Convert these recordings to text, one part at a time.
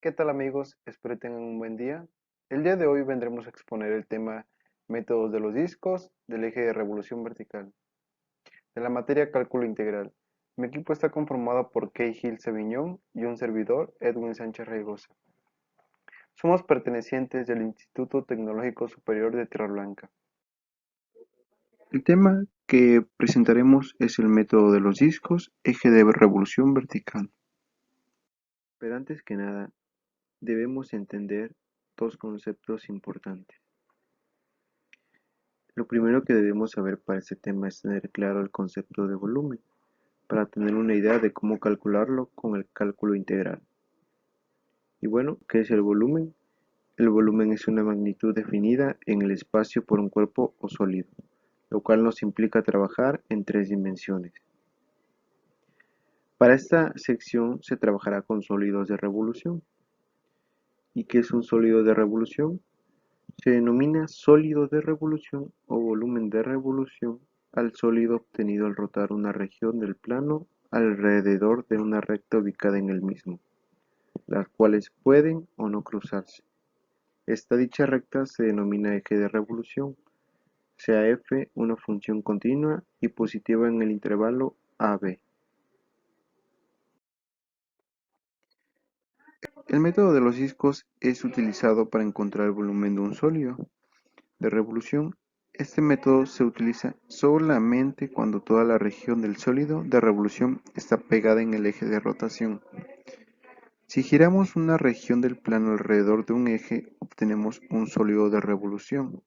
¿Qué tal amigos? Espero tengan un buen día. El día de hoy vendremos a exponer el tema métodos de los discos del eje de revolución vertical, de la materia cálculo integral. Mi equipo está conformado por Kay Gil Seviñón y un servidor, Edwin Sánchez Reigosa. Somos pertenecientes del Instituto Tecnológico Superior de Tierra Blanca. El tema que presentaremos es el método de los discos, eje de revolución vertical. Pero antes que nada, debemos entender dos conceptos importantes. Lo primero que debemos saber para este tema es tener claro el concepto de volumen, para tener una idea de cómo calcularlo con el cálculo integral. Y bueno, ¿qué es el volumen? El volumen es una magnitud definida en el espacio por un cuerpo o sólido, lo cual nos implica trabajar en tres dimensiones. Para esta sección se trabajará con sólidos de revolución. ¿Y qué es un sólido de revolución? Se denomina sólido de revolución o volumen de revolución al sólido obtenido al rotar una región del plano alrededor de una recta ubicada en el mismo, las cuales pueden o no cruzarse. Esta dicha recta se denomina eje de revolución, sea f una función continua y positiva en el intervalo AB. El método de los discos es utilizado para encontrar el volumen de un sólido de revolución. Este método se utiliza solamente cuando toda la región del sólido de revolución está pegada en el eje de rotación. Si giramos una región del plano alrededor de un eje, obtenemos un sólido de revolución.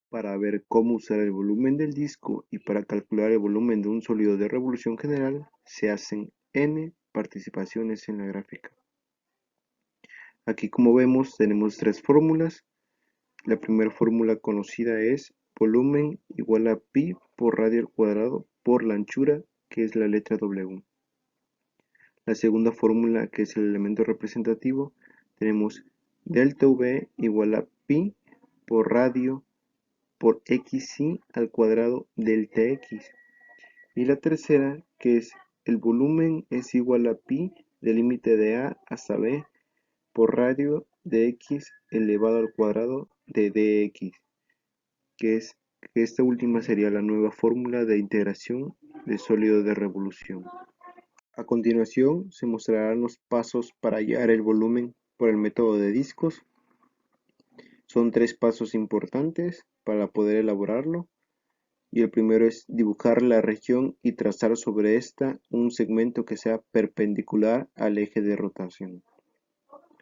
Para ver cómo usar el volumen del disco y para calcular el volumen de un sólido de revolución general, se hacen n participaciones en la gráfica. Aquí, como vemos, tenemos tres fórmulas. La primera fórmula conocida es volumen igual a pi por radio al cuadrado por la anchura, que es la letra W. La segunda fórmula, que es el elemento representativo, tenemos delta V igual a pi por radio por xi al cuadrado delta x. Y la tercera, que es el volumen es igual a pi del límite de a hasta b por radio de x elevado al cuadrado de dx, que esta última sería la nueva fórmula de integración de sólido de revolución. A continuación se mostrarán los pasos para hallar el volumen por el método de discos. Son tres pasos importantes para poder elaborarlo, y el primero es dibujar la región y trazar sobre esta un segmento que sea perpendicular al eje de rotación.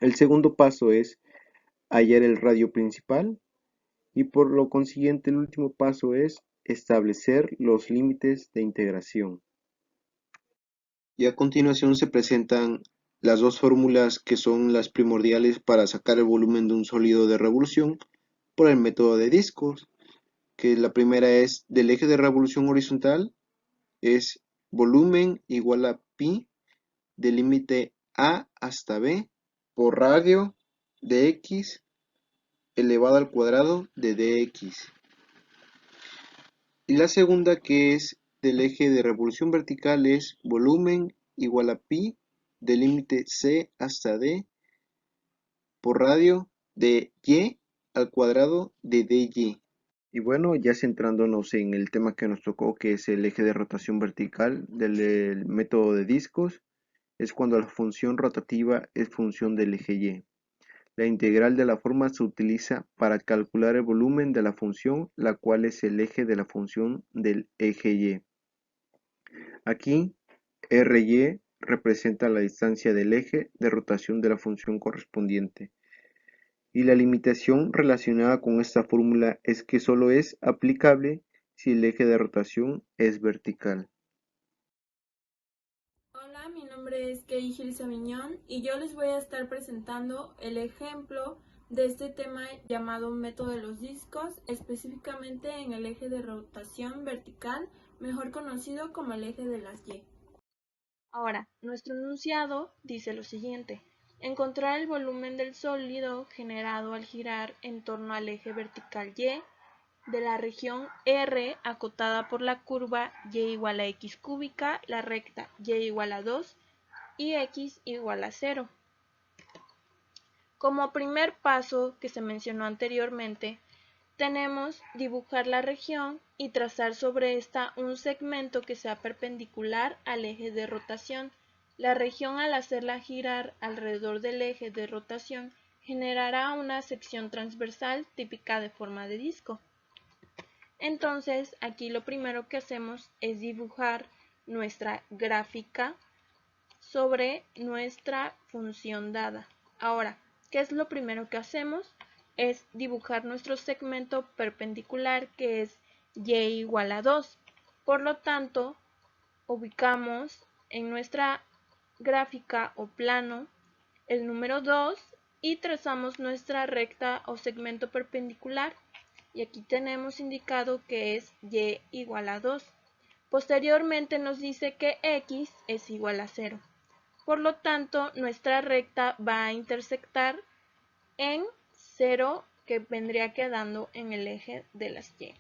El segundo paso es hallar el radio principal. Y por lo consiguiente el último paso es establecer los límites de integración. Y a continuación se presentan las dos fórmulas que son las primordiales para sacar el volumen de un sólido de revolución por el método de discos, que la primera es del eje de revolución horizontal, es volumen igual a pi del límite a hasta b por radio de x elevado al cuadrado de dx. Y la segunda, que es del eje de revolución vertical, es volumen igual a pi del límite c hasta d por radio de y al cuadrado de dy. Y bueno, ya centrándonos en el tema que nos tocó, que es el eje de rotación vertical del método de discos, es cuando la función rotativa es función del eje y. La integral de la forma se utiliza para calcular el volumen de la función, la cual es el eje de la función del eje y. Aquí, RY representa la distancia del eje de rotación de la función correspondiente. Y la limitación relacionada con esta fórmula es que solo es aplicable si el eje de rotación es vertical. Hola, mi nombre es Kei Gil Saviñón y yo les voy a estar presentando el ejemplo de este tema llamado método de los discos, específicamente en el eje de rotación vertical, mejor conocido como el eje de las Y. Ahora, nuestro enunciado dice lo siguiente: encontrar el volumen del sólido generado al girar en torno al eje vertical Y de la región R acotada por la curva y igual a x cúbica, la recta y igual a 2 y x igual a 0. Como primer paso que se mencionó anteriormente, tenemos dibujar la región y trazar sobre esta un segmento que sea perpendicular al eje de rotación. La región, al hacerla girar alrededor del eje de rotación, generará una sección transversal típica de forma de disco. Entonces, aquí lo primero que hacemos es dibujar nuestra gráfica sobre nuestra función dada. Ahora, ¿qué es lo primero que hacemos? Es dibujar nuestro segmento perpendicular, que es y igual a 2. Por lo tanto, ubicamos en nuestra gráfica o plano el número 2 y trazamos nuestra recta o segmento perpendicular. Y aquí tenemos indicado que es y igual a 2. Posteriormente nos dice que x es igual a 0. Por lo tanto, nuestra recta va a intersectar en 0, que vendría quedando en el eje de las y.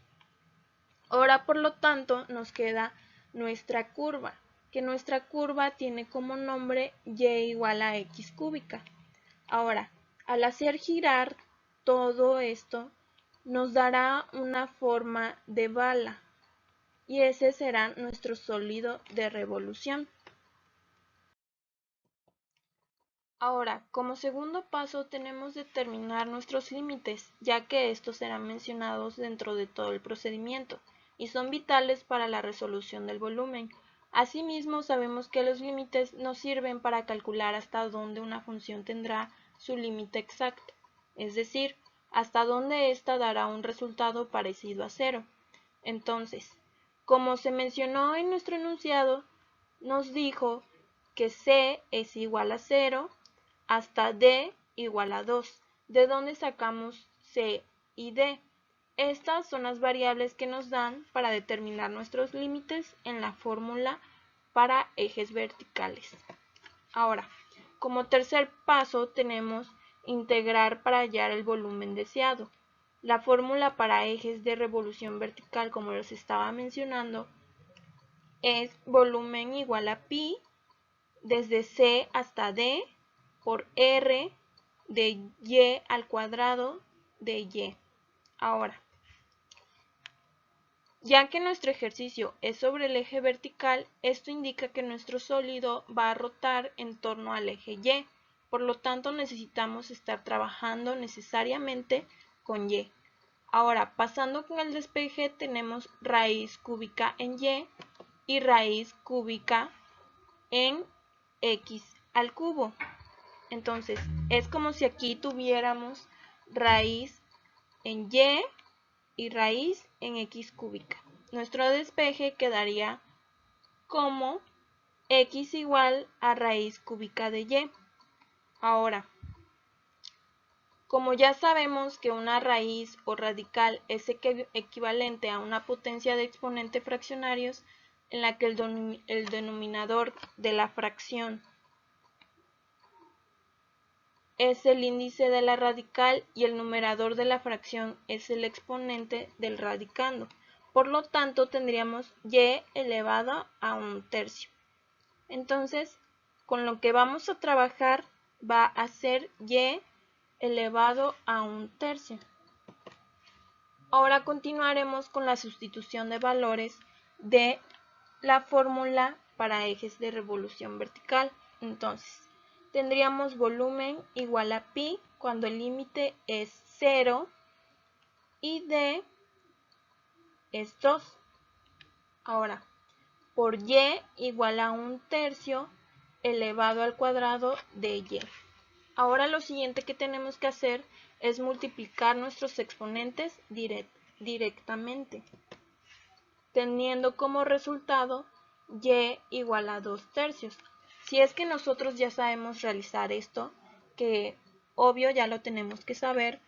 Ahora, por lo tanto, nos queda nuestra curva, que nuestra curva tiene como nombre y igual a x cúbica. Ahora, al hacer girar todo esto, nos dará una forma de bala, y ese será nuestro sólido de revolución. Ahora, como segundo paso tenemos determinar nuestros límites, ya que estos serán mencionados dentro de todo el procedimiento y son vitales para la resolución del volumen. Asimismo, sabemos que los límites nos sirven para calcular hasta dónde una función tendrá su límite exacto, es decir, hasta dónde ésta dará un resultado parecido a 0. Entonces, como se mencionó en nuestro enunciado, nos dijo que c es igual a 0 hasta d igual a 2, de donde sacamos c y d. Estas son las variables que nos dan para determinar nuestros límites en la fórmula para ejes verticales. Ahora, como tercer paso tenemos integrar para hallar el volumen deseado. La fórmula para ejes de revolución vertical, como los estaba mencionando, es volumen igual a pi desde c hasta d por r de y al cuadrado de y. Ahora, ya que nuestro ejercicio es sobre el eje vertical, esto indica que nuestro sólido va a rotar en torno al eje y. Por lo tanto, necesitamos estar trabajando necesariamente con y. Ahora, pasando con el despeje, tenemos raíz cúbica en y raíz cúbica en x al cubo. Entonces, es como si aquí tuviéramos raíz en y raíz en x cúbica. Nuestro despeje quedaría como x igual a raíz cúbica de y. Ahora, como ya sabemos que una raíz o radical es equivalente a una potencia de exponente fraccionarios en la que el denominador de la fracción es el índice de la radical y el numerador de la fracción es el exponente del radicando. Por lo tanto, tendríamos y elevado a 1/3. Entonces, con lo que vamos a trabajar va a ser y elevado a 1/3. Ahora continuaremos con la sustitución de valores de la fórmula para ejes de revolución vertical. Entonces, tendríamos volumen igual a pi cuando el límite es 0 y d es 2. Ahora, por y igual a 1/3 elevado al cuadrado de y. Ahora lo siguiente que tenemos que hacer es multiplicar nuestros exponentes directamente, teniendo como resultado y igual a 2/3. Si es que nosotros ya sabemos realizar esto, que obvio ya lo tenemos que saber,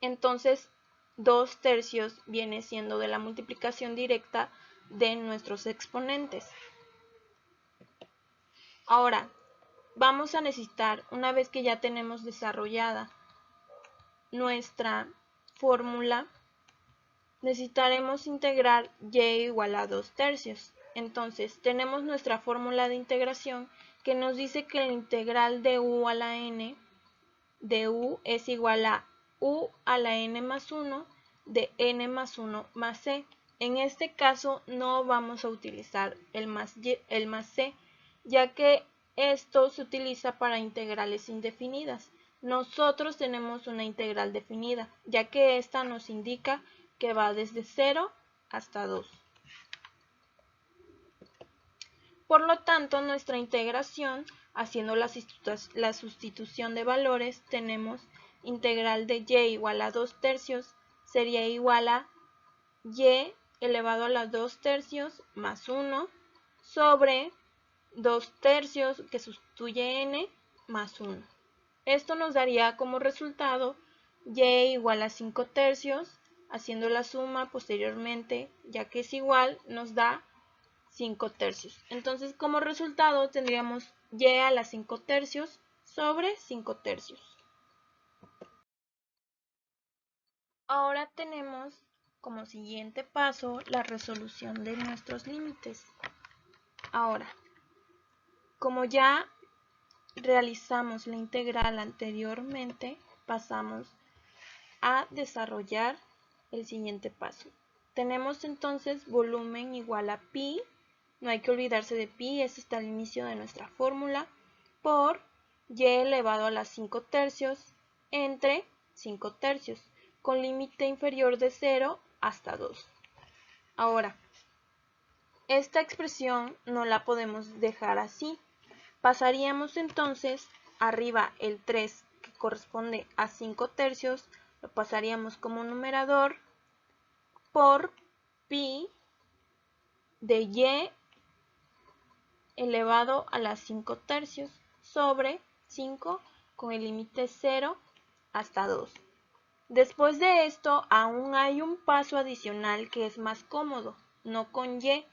entonces 2/3 viene siendo de la multiplicación directa de nuestros exponentes. Ahora, vamos a necesitar, una vez que ya tenemos desarrollada nuestra fórmula, necesitaremos integrar y igual a 2/3. Entonces, tenemos nuestra fórmula de integración que nos dice que la integral de u a la n de u es igual a u a la n más 1 de n más 1 más c. En este caso no vamos a utilizar el más c, ya que esto se utiliza para integrales indefinidas. Nosotros tenemos una integral definida, ya que esta nos indica que va desde 0 hasta 2. Por lo tanto, nuestra integración, haciendo la sustitución de valores, tenemos integral de y igual a 2 tercios, sería igual a y elevado a la 2 tercios más 1 sobre 2 tercios que sustituye n más 1. Esto nos daría como resultado y igual a 5 tercios, haciendo la suma posteriormente, ya que es igual, nos da 5 tercios. Entonces, como resultado tendríamos y a la 5 tercios sobre 5 tercios. Ahora tenemos como siguiente paso la resolución de nuestros límites. Ahora, como ya realizamos la integral anteriormente, pasamos a desarrollar el siguiente paso. Tenemos entonces volumen igual a pi, no hay que olvidarse de pi, este está al inicio de nuestra fórmula, por y elevado a la 5 tercios entre 5 tercios, con límite inferior de 0 hasta 2. Ahora, esta expresión no la podemos dejar así. Pasaríamos entonces arriba el 3, que corresponde a 5 tercios, lo pasaríamos como numerador por pi de y elevado a las 5 tercios sobre 5 con el límite 0 hasta 2. Después de esto aún hay un paso adicional que es más cómodo, no con y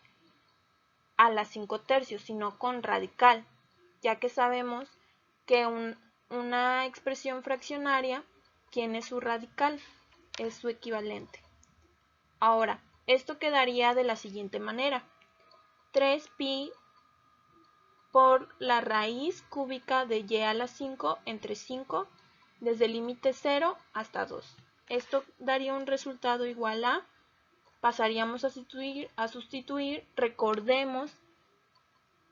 a las 5 tercios, sino con radical, ya que sabemos que una expresión fraccionaria tiene su radical, es su equivalente. Ahora, esto quedaría de la siguiente manera: 3pi por la raíz cúbica de y a la 5 entre 5 desde el límite 0 hasta 2. Esto daría un resultado igual a, pasaríamos a sustituir, recordemos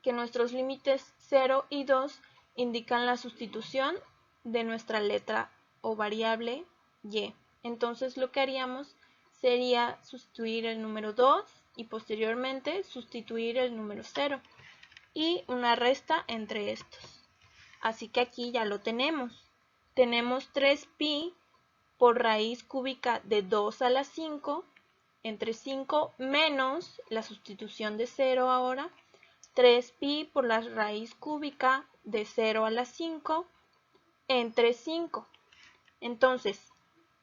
que nuestros límites 0 y 2 indican la sustitución de nuestra letra o variable y. Entonces lo que haríamos sería sustituir el número 2 y posteriormente sustituir el número 0 y una resta entre estos. Así que aquí ya lo tenemos. Tenemos 3pi por raíz cúbica de 2 a la 5 entre 5 menos la sustitución de 0 ahora, 3pi por la raíz cúbica de 0 a la 5 entre 5. Entonces,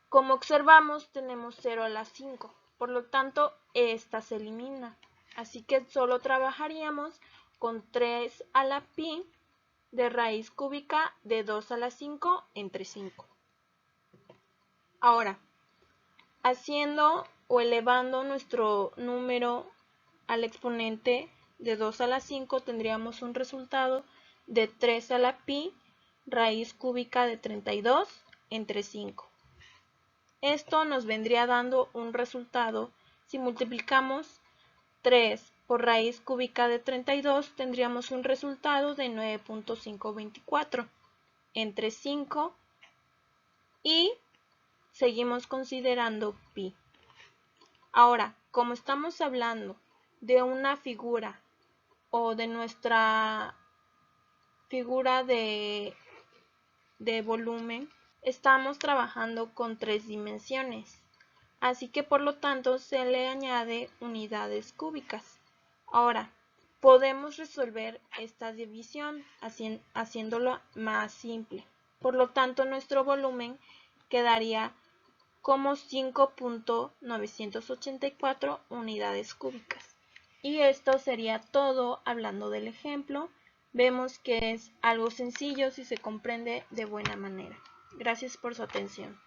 como observamos, tenemos 0 a la 5. Por lo tanto, esta se elimina. Así que solo trabajaríamos con 3 a la pi de raíz cúbica de 2 a la 5 entre 5. Ahora, haciendo o elevando nuestro número al exponente de 2 a la 5, tendríamos un resultado de 3 a la pi raíz cúbica de 32 entre 5. Esto nos vendría dando un resultado. Si multiplicamos 3 por raíz cúbica de 32, tendríamos un resultado de 9.524 entre 5 y seguimos considerando pi. Ahora, como estamos hablando de una figura o de nuestra figura de volumen, estamos trabajando con 3 dimensiones. Así que por lo tanto se le añade unidades cúbicas. Ahora, podemos resolver esta división haciéndolo más simple. Por lo tanto, nuestro volumen quedaría como 5.984 unidades cúbicas. Y esto sería todo hablando del ejemplo. Vemos que es algo sencillo si se comprende de buena manera. Gracias por su atención.